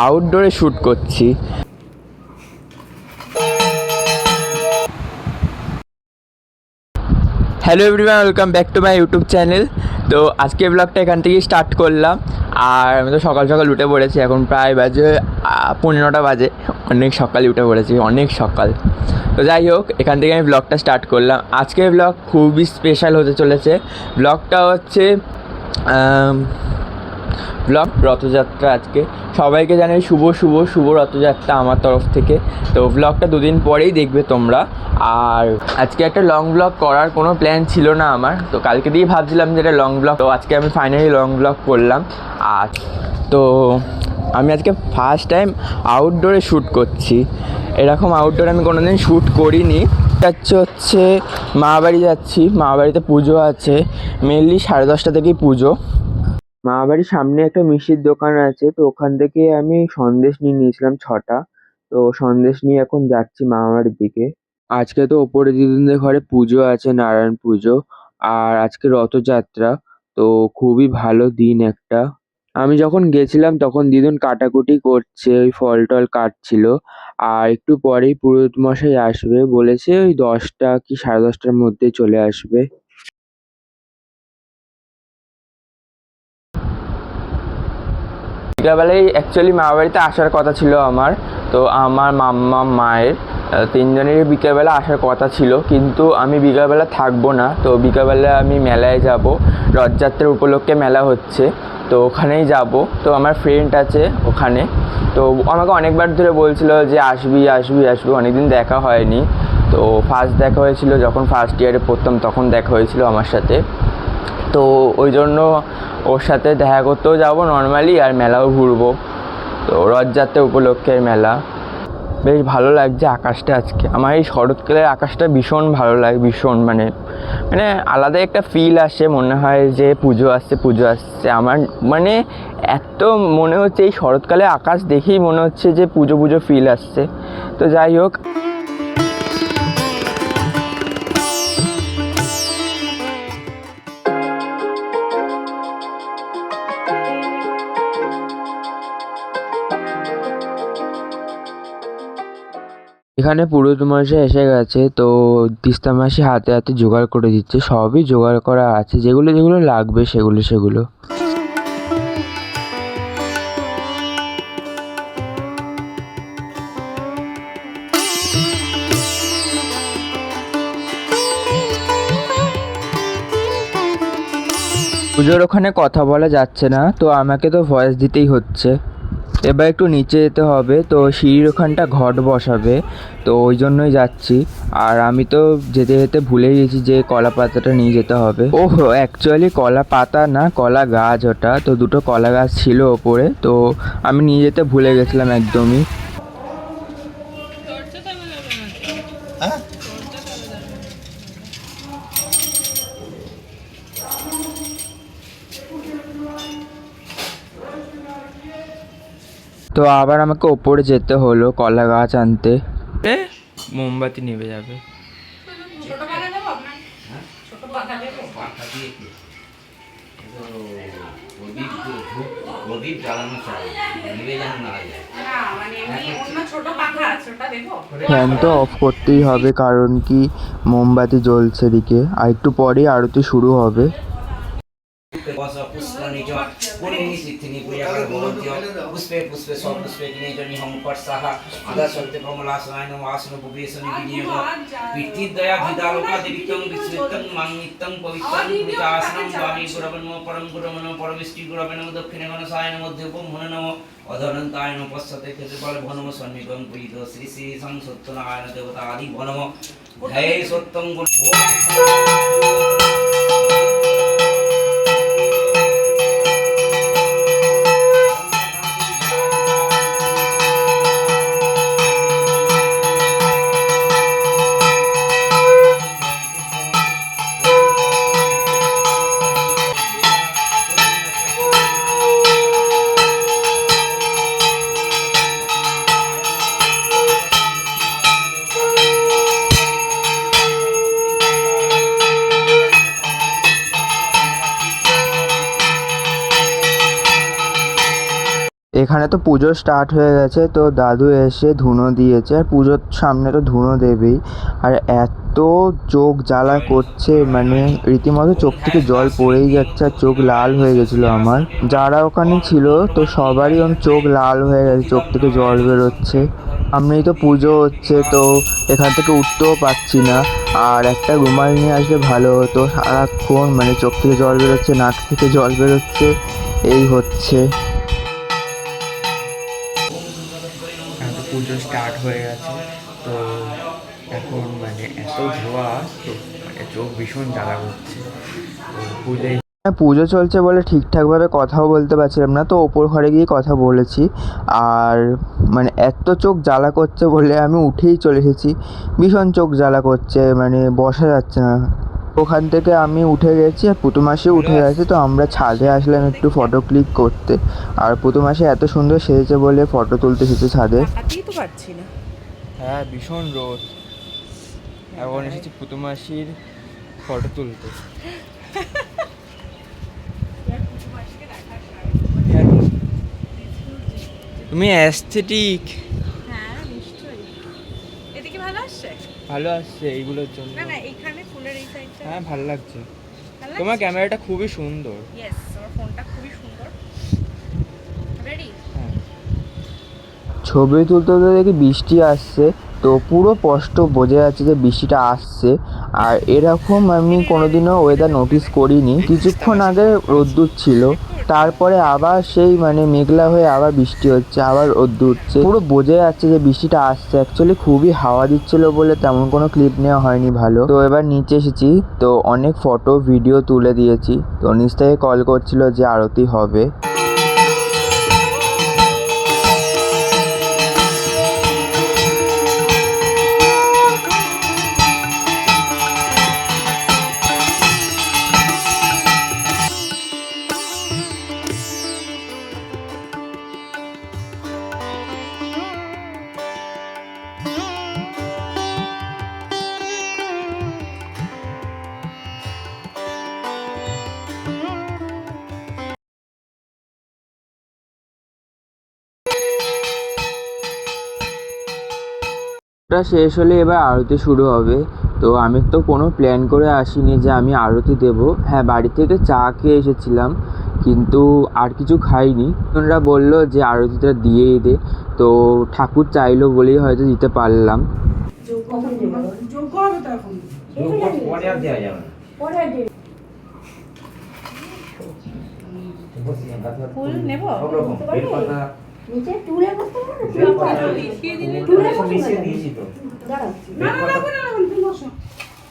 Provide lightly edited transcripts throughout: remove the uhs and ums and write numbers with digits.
আউটডোরে শ্যুট করছি। Hello everyone, welcome back to my YouTube channel. তো আজকে ব্লগটা এখান থেকেই স্টার্ট করলাম। আর আমি তো সকাল সকাল উঠে পড়েছি, এখন প্রায় বাজে 9:15 বাজে। অনেক সকালে উঠে পড়েছি, অনেক সকাল। তো যাই হোক, এখান থেকে আমি ব্লগটা স্টার্ট করলাম। আজকের ব্লগ খুবই স্পেশাল হতে চলেছে। ব্লগটা হচ্ছে ব্লগ রথযাত্রা। আজকে সবাইকে জানাই শুভ শুভ শুভ রথযাত্রা আমার তরফ থেকে। তো ব্লগটা দুদিন পরেই দেখবে তোমরা। আর আজকে একটা লং ব্লগ করার কোনো প্ল্যান ছিল না আমার, তো কালকে দিয়েই ভাবছিলাম যে এটা লং ব্লগ। তো আজকে আমি ফাইনালি লং ব্লগ করলাম। আর তো আমি আজকে ফার্স্ট টাইম আউটডোরে শ্যুট করছি। এরকম আউটডোরে আমি কোনোদিন শ্যুট করিনি। হচ্ছে মামাবাড়ি যাচ্ছি, মামাবাড়িতে পুজো আছে। মেনলি 10:30 থেকেই পুজো। মামাবাড়ির সামনে একটা মিষ্টির দোকান আছে, তো ওখান থেকে আমি সন্দেশ নিয়ে নিয়েছিলাম 6টা। তো সন্দেশ নিয়ে এখন যাচ্ছি মামাবাড়ির দিকে। আজকে তো ওপরে দিদিদের ঘরে পুজো আছে, নারায়ণ পুজো। আর আজকে রথযাত্রা, তো খুবই ভালো দিন একটা। আমি যখন গেছিলাম তখন দিদুন কাটাকুটি করছে, ওই ফল টল কাটছিল। আর একটু পরেই পুরোহিত মশাই আসবে বলেছে, ওই 10টা কি 10:30টার মধ্যে চলে আসবে। বিকালবেলায় অ্যাকচুয়ালি মামাবাড়িতে আসার কথা ছিল আমার। তো আমার মাম্মা মায়ের তিনজনেরই বিকেলবেলা আসার কথা ছিল, কিন্তু আমি বিকালবেলা থাকবো না। তো বিকালবেলা আমি মেলায় যাব, রথযাত্রার উপলক্ষে মেলা হচ্ছে, তো ওখানেই যাব। তো আমার ফ্রেন্ড আছে ওখানে, তো আমাকে অনেকবার ধরে বলছিল যে আসবি আসবি আসবি, অনেকদিন দেখা হয়নি। তো ফার্স্ট দেখা হয়েছিল যখন ফার্স্ট ইয়ারে পড়তাম, তখন দেখা হয়েছিল আমার সাথে। তো ওই জন্য ওর সাথে দেখা করতেও যাবো নর্মালি, আর মেলাও ঘুরবো। তো রথযাত্রা উপলক্ষের মেলা। বেশ ভালো লাগছে আকাশটা আজকে। আমার এই শরৎকালের আকাশটা ভীষণ ভালো লাগে, ভীষণ মানে মানে আলাদা একটা ফিল আসে, মনে হয় যে পুজো আসছে পুজো আসছে। আমার মানে এত মনে হচ্ছে এই শরৎকালে আকাশ দেখেই মনে হচ্ছে যে পুজো পুজো ফিল আসছে। তো যাই হোক, এখানে পুরোহিত মশাই এসে গেছে। তো তিস্তা মাসি হাতে হাতে জোগাড় করে দিচ্ছে, সবই জোগাড় করা আছে, যেগুলো যেগুলো লাগবে সেগুলো সেগুলো। পুজোর ওখানে কথা বলা যাচ্ছে না, তো আমাকে তো ভয়েস দিতেই হচ্ছে। এবার একটু নিচে যেতে হবে, তো সিঁড়ির ওখানটা ঘট বসাবে, তো ওই জন্যই যাচ্ছি। আর আমি তো যেতে যেতে ভুলে গেছি যে কলা পাতাটা নিয়ে যেতে হবে। ওহো, অ্যাকচুয়ালি কলা পাতা না, কলা গাছ ওটা। তো দুটো কলা গাছ ছিল ওপরে, তো আমি নিয়ে যেতে ভুলে গেছিলাম একদমই। তো আবার আমাকে ওপরে যেতে হলো কলা গাছ আনতে। মোমবাতি নিভে যাবে। ফ্যান তো অফ করতেই হবে, কারণ কি মোমবাতি জ্বলছে দিকে, আর একটু পরেই আরতি শুরু হবে। পুষ্পে পুষ্পে সপুষ্পে কিনেজনি হংকট সাহা আদা সত্যে কমলাসনায় নম আসন ভুবেশনি বিনিয়োগ পিতৃদয়া ভিদালোকা দেবিতং বিস্মৃতং মাংনিত্যং পবিত্রং পুরিতাসনম স্বামী গুরবন পরম গুরমন পরমিষ্টি গুরবন দক্ষিণে গণসায় মধ্যপম হন নম অধনন্তায় নম পশ্চাতে ক্ষেত্রপাল ভনম সন্নিগম পুরিত শ্রী শ্রী সং সত্যনারায়ণ দেবতা আদি ভনম হে সত্যং গুণ। এখানে তো পুজো স্টার্ট হয়ে গেছে, তো দাদু এসে ধুনো দিয়েছে, আর পুজোর সামনে তো ধুনো দেবেই। আর এত চোখ জ্বালা করছে, মানে রীতিমতো চোখ থেকে জল পড়েই যাচ্ছে, আর চোখ লাল হয়ে গেছিলো আমার। যারা ওখানে ছিল তো সবারই চোখ লাল হয়ে গেছে, চোখ থেকে জল বেরোচ্ছে। সামনেই তো পুজো হচ্ছে, তো এখান থেকে উঠতেও পারছি না। আর একটা রুমাল নিয়ে আসলে ভালো হতো, সারাক্ষণ মানে চোখ থেকে জল বেরোচ্ছে, নাক থেকে জল বেরোচ্ছে, এই হচ্ছে। তো পুজো স্টার্ট হয়ে গেছে, তো এখন মানে এত ধোয়া, তো মানে চোখ ভীষণ জ্বালা করছে। তো পুজো চলছে বলে ঠিকঠাকভাবে কথাও বলতে পারছিলাম না, তো ওপর ঘরে গিয়ে কথা বলেছি। আর মানে এত চোখ জ্বালা করছে বলে আমি উঠেই চলে এসেছি। ভীষণ চোখ জ্বালা করছে, মানে বসা যাচ্ছে না। ওখান থেকে আমি উঠে গেছি, আর পুতুমাসিও উঠে গেছে, তো আমরা ছাদে আসলাম একটু ফটো ক্লিক করতে। আর পুতুমাসি এত সুন্দর সেজেছে বলে ফটো তুলতে এসেছে ছাদে। তো পারছি না। হ্যাঁ, ভীষণ রোদ। এখন এসেছি পুতুমাসির ফটো তুলতে। তুমি অ্যাস্থেটিক। হ্যাঁ নিশ্চয়ই, এদিকে ভালো আসছে। ভালো আসছে এইগুলোর জন্য। না না, এইখানে ফুলের এই সাইডটা হ্যাঁ, ভালো লাগছে। তোমার ক্যামেরাটা খুবই সুন্দর। ইয়েস, আমার ফোনটা খুবই সুন্দর। রেডি? হ্যাঁ। ছবি তুলতে তুলতে দেখি বৃষ্টি আসছে, তো পুরো স্পষ্ট বোঝা যাচ্ছে যে বৃষ্টিটা আসছে। আর এরকম আমি কোনোদিনও ওয়েদার নোটিস করিনি। কিছুক্ষণ আগে রোদ্দুর ছিল, তারপরে আবার সেই মানে মেঘলা হয়ে আবার বৃষ্টি হচ্ছে, আবার রোদ্দুর উঠছে, পুরো বোঝা যাচ্ছে যে বৃষ্টিটা আসছে। অ্যাকচুয়ালি খুবই হাওয়া দিচ্ছিল বলে তেমন কোনো ক্লিপ নেওয়া হয়নি ভালো। তো এবার নিচে এসেছি, তো অনেক ফটো ভিডিও তুলে দিয়েছি। তো নিচ থেকে কল করছিল যে আরতি হবে। ওটা শেষ হলে এবার আরতি শুরু হবে। তো আমি তো কোনো প্ল্যান করে আসিনি যে আমি আরতি দেব। হ্যাঁ, বাড়ি থেকে চা খেয়ে এসেছিলাম, কিন্তু আর কিছু খাইনি। ওনারা বললো যে আরতিটা দিয়েই দে, তো ঠাকুর চাইলো বলেই হয়তো দিতে পারলাম। ফুল নেব? নিচে টুলে বসতে পারো না, লিখিয়ে দিলে টুলে বসতে নিচে পারো। দিয়েছি তো। দাঁড়াও, না না না না, তুমি বসো।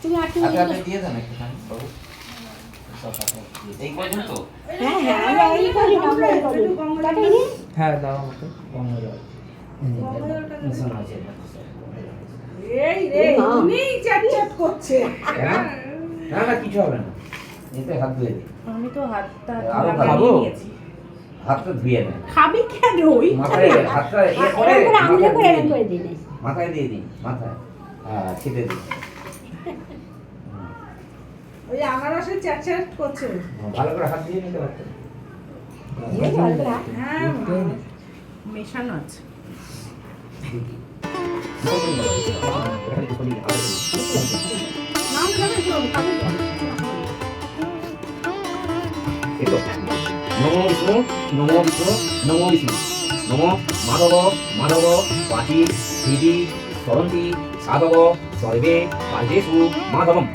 তুমি আটকে আচ্ছা, আপনি দিয়ে দেন একটুখানি বাবু। এই পর্যন্ত হ্যাঁ হ্যাঁ, আমরা এই করি না, আমরা এই করি। কাটাই নি? হ্যাঁ, দাও আমাকে। মিশন আছে। এই রে, উনি চ্যাট চ্যাট করছে। না না, কিছু হবে না। এতে হাত ধুয়ে দিই। আমি তো হাতটা আরো লাগিয়ে খাবো? নিয়েছি। হাতটা ধুয়ে নেন। খাবি কেন? ওই মাথায় হাতটা এ করে এরকম করে আঙুলে করে মাথায় এরকম করে দিয়ে দিই। দিন। মাথায় দিয়ে দিন, মাথায়। হ্যাঁ, ছিটে দিন। ওই আনারসের চ্যাট চ্যাট করছে। ভালো করে হাত দিয়ে নিতে পারতেন। দিয়ে ভালো করে হাত। হ্যাঁ, মেশানো আছে। নাম যাবে তো, খাবে তো। নমো বিষ্ণু, নমো বিষ্ণু, নমো বিষ্ণু, নমো মাধব, মাধব, বাচি, হৃদি, সরন্তি, সাধব, সর্বে, কার্যেষু, মাধবম।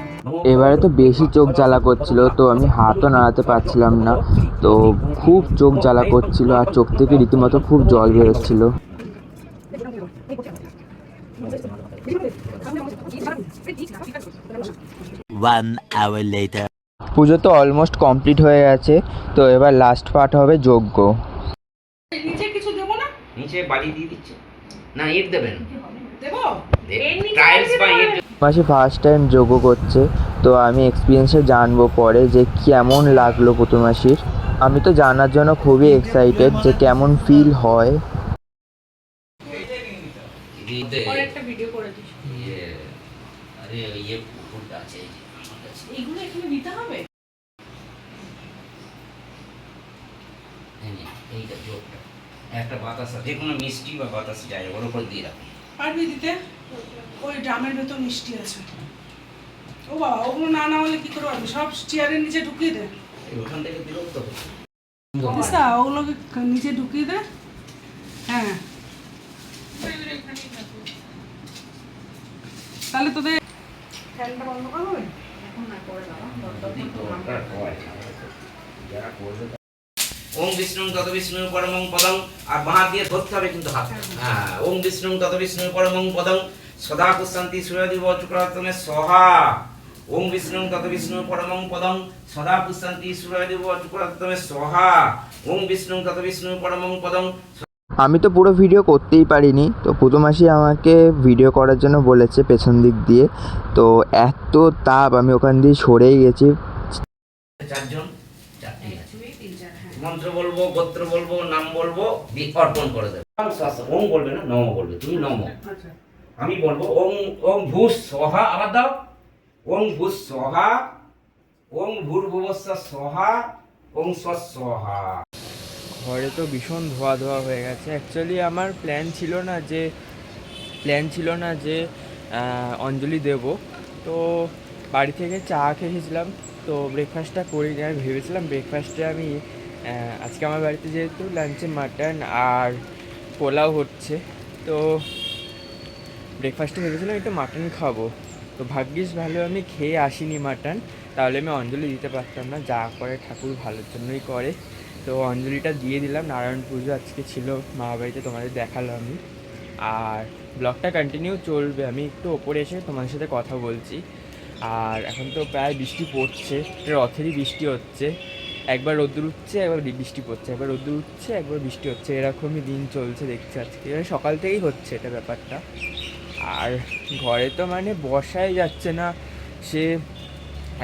এবারে তো বেশি চোখ জ্বালা করছিল, তো আমি হাতও নাড়াতে পারছিলাম না। তো খুব চোখ জ্বালা করছিল, আর চোখ থেকে রীতিমতো খুব জল বেরোচ্ছিল। পুজো তো অলমোস্ট কমপ্লিট হয়ে গেছে, তো এবার লাস্ট পার্ট হবে যজ্ঞ। নিচে কিছু দেব না? নিচে বালি দিয়ে দিচ্ছে না, ইট দেবেন। দেব? টাইলস বা ইট। মাসি ফার্স্ট টাইম যজ্ঞ করছে, তো আমি এক্সপিরিয়েন্সে জানবো পরে যে কেমন লাগলো পুতুমাসির। আমি তো জানার জন্য খুবই এক্সাইটেড যে কেমন ফিল হয়। পরে একটা ভিডিও করে দিস। আরে ইয়ে ফুলটা আছে এইগুলো এখানে দিতে হবে? এইটা জোরটা একটা বাতাসা যে কোনো মিষ্টি বা বাতাস যায় ওর উপর দিয়ে রাখো। পারবি দিতে? ওই ড্রামের ভেতর মিষ্টি আছে। ও বাবা, ওগুলো না হলে কি করে পারবি? সব চেয়ারের নিচে ঢুকিয়ে দে। ওখান থেকে বিরক্ত হচ্ছে। দিশা, ওগুলোকে নিচে ঢুকিয়ে দে। হ্যাঁ, তাহলে তোদের ফ্যানটা বন্ধ করবে? এখন না করে দাও, দরকার হয়। যারা করবে ওম বিষ্ণু তত বিষ্ণু পরমং পদং, আর বাঁ হাত দিয়ে ধরতে হবে কিন্তু হাত। হ্যাঁ, ওম বিষ্ণু তত বিষ্ণু পরমং পদং সদা কুশান্তি সূর্যদেব চক্রাতমে সহা। ওম বিষ্ণু তত বিষ্ণু পরমং পদং সদা কুশান্তি সূর্যদেব চক্রাতমে সহা। ওম বিষ্ণু তত বিষ্ণু পরমং পদং। আমি তো পুরো ভিডিও করতেই পারিনি, তো পুতুমাসি আমাকে ভিডিও করার জন্য বলেছে পেছন দিক দিয়ে। তো এত তাপ, আমি ওখান দিয়ে সরেই গেছি। চারজন চারটি আছে। মন্ত্র বলবো, গোত্র বলবো, নাম বলবো, অর্পণ করে দেবে। ওম বলবে না, নম বলবে। তুমি নম, আমি বলবো ওম। ওম ভূষ সহা, আবার দাও। ওম ভূষ সহা, ওম ভূর্ভুবস্সঃ সহা, ওম স্বস্সহা। ঘরে তো ভীষণ ধোয়া ধোয়া হয়ে গেছে। অ্যাকচুয়ালি আমার প্ল্যান ছিল না যে অঞ্জলি দেব। তো বাড়ি থেকে চা খেয়েছিলাম, তো ব্রেকফাস্টটা করিনি। আমি ভেবেছিলাম ব্রেকফাস্টে আমি আজকে আমার বাড়িতে যেহেতু লাঞ্চে মাটন আর পোলাও হচ্ছে, তো ব্রেকফাস্টে ভেবেছিলাম একটু মাটন খাবো। তো ভাগ্যিস ভালো আমি খেয়ে আসিনি মাটন, তাহলে আমি অঞ্জলি দিতে পারতাম না। যা করে ঠাকুর ভালোর জন্যই করে। তো অঞ্জলিটা দিয়ে দিলাম। নারায়ণ পুজো আজকে ছিল মামা বাড়িতে, তোমাদের দেখালাম আমি। আর ব্লগটা কন্টিনিউ চলবে, আমি একটু ওপরে এসে তোমাদের সাথে কথা বলছি। আর এখন তো প্রায় বৃষ্টি পড়ছে, রথেরই বৃষ্টি হচ্ছে। একবার রোদ্দুর উঠছে, একবার বৃষ্টি পড়ছে, একবার রোদ্দুর উঠছে, একবার বৃষ্টি হচ্ছে, এরকমই দিন চলছে দেখছি আজকে। মানে সকাল থেকেই হচ্ছে এটা ব্যাপারটা। আর ঘরে তো মানে বসাই যাচ্ছে না, সে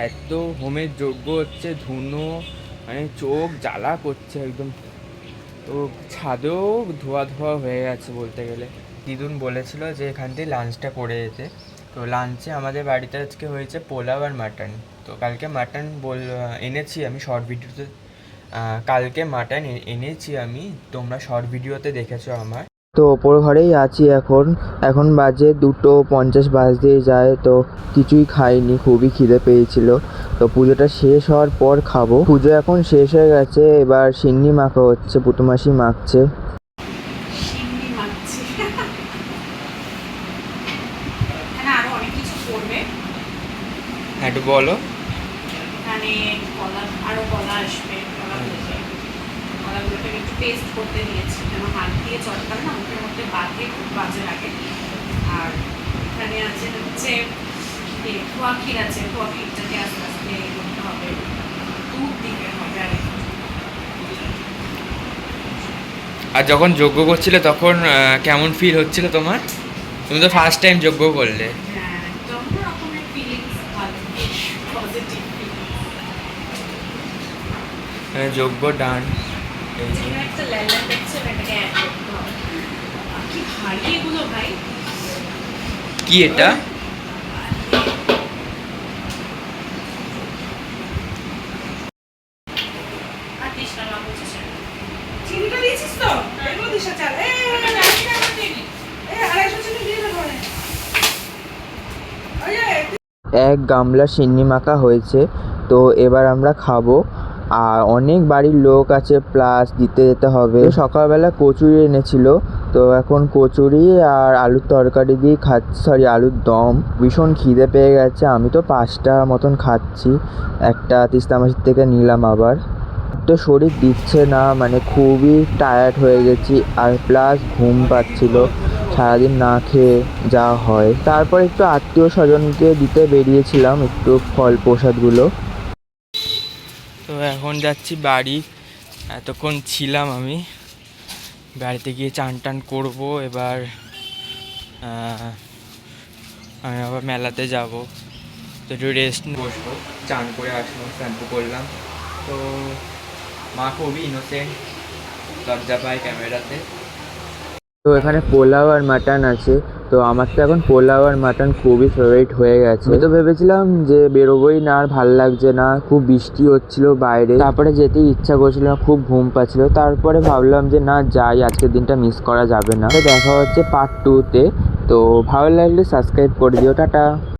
এত হোমের যজ্ঞ হচ্ছে, ধুনো মানে চোখ জ্বালা করছে একদম। তো ছাদেও ধোয়া ধোয়া হয়ে গেছে বলতে গেলে। দিদুন বলেছিল যে এখান থেকে লাঞ্চটা করে যেতে। তো লাঞ্চে আমাদের বাড়িতে আজকে হয়েছে পোলাও আর মাটন। তো কালকে মাটন এনেছি আমি শর্ট ভিডিওতে, কালকে মাটন এনেছি আমি, তোমরা শর্ট ভিডিওতে দেখেছো আমার। তো ওপর ঘরেই আছি এখন বাজে 2:50 বাজতেই যায়। তো কিছুই খাইনি, খুবই খিদে পেয়েছিল। তো পুজোটা শেষ হওয়ার পর খাবো। পুজো এখন শেষ হয়ে গেছে, এবার সিন্নি মাখা হচ্ছে, পুতুমাসি মাখছে। সিন্নি মাখছি। এখানে আরো অনেক কিছু করবে। একটু বলো। এখানে আরো কলা আসবে, কলাগুলোকে একটু পেস্ট করতে দিয়েছি, যেন হাত দিয়ে চটকালে না মুখের মধ্যে বাঁধে, খুব বাজে লাগে। আর এখানে আছে হচ্ছে খোয়া ক্ষীর আছে, খোয়া ক্ষীরটাকে আস্তে আস্তে করতে হবে, দুধ দিতে হবে। আর যখন যজ্ঞ করছিলে তখন কেমন ফিল হচ্ছিল তোমার? তুমি তো ফার্স্ট টাইম যজ্ঞ করলে। হ্যাঁ, যত রকমের ফিলিংস, ভালো পজিটিভ ফিলিংস। যজ্ঞ ডান। একটা ল্যালা দেখছে, এটাকে অ্যাড করতে হবে। কি ভারী এগুলো ভাই! কি এটা? আর তৃষ্ণা মা বলছে চিনিটা দিয়েছিস তো? এগুলো দিস না, চাল। আড়াইশো চিনি দিয়ে দেবো। এক গামলা সিন্নি মাখা হয়েছে, তো এবার আমরা খাবো। আর অনেক বাড়ির লোক আছে, প্লাস দিতে যেতে হবে। সকালবেলা কচুরি এনেছিল, তো এখন কচুরি আর আলুর তরকারি দিয়ে খাচ্ছি, আলুর দম। ভীষণ খিদে পেয়ে গেছে, আমি তো 5টা মতন খাচ্ছি, একটা তিস্তামাসির থেকে নিলাম আবার। তো শরীর দিচ্ছে না, মানে খুবই টায়ার্ড হয়ে গেছি, আর প্লাস ঘুম পাচ্ছিল সারাদিন না খেয়ে যা হয়। তারপর একটু আত্মীয় স্বজনকে দিতে বেরিয়েছিলাম একটু ফল প্রসাদগুলো। তো এখন যাচ্ছি বাড়ি। এতক্ষণ ছিলাম আমি বাড়িতে, গিয়ে চান টান করবো। এবার আমি আবার মেলাতে যাব, তো একটু রেস্ট বসবো। চান করে আসলাম, শ্যাম্পু করলাম। তো মা খুবই ইনোসেন্ট, লজ্জা পায় ক্যামেরাতে। তো এখানে পোলাও আর মাটন আছে। তো আমার তো এখন পোলাও আর মাটন খুবই ফেভারিট হয়ে গেছে। আমি তো ভেবেছিলাম যে বেরোবোই না, আর ভাল লাগছে না, খুব বৃষ্টি হচ্ছিল বাইরে, তারপরে যেতেই ইচ্ছা করছিল না, খুব ঘুম পাচ্ছিল। তারপরে ভাবলাম যে না যাই, আজকের দিনটা মিস করা যাবে না। তো দেখা হচ্ছে পার্ট 2-তে। তো ভালো লাগলে সাবস্ক্রাইব করে দিও। টাটা।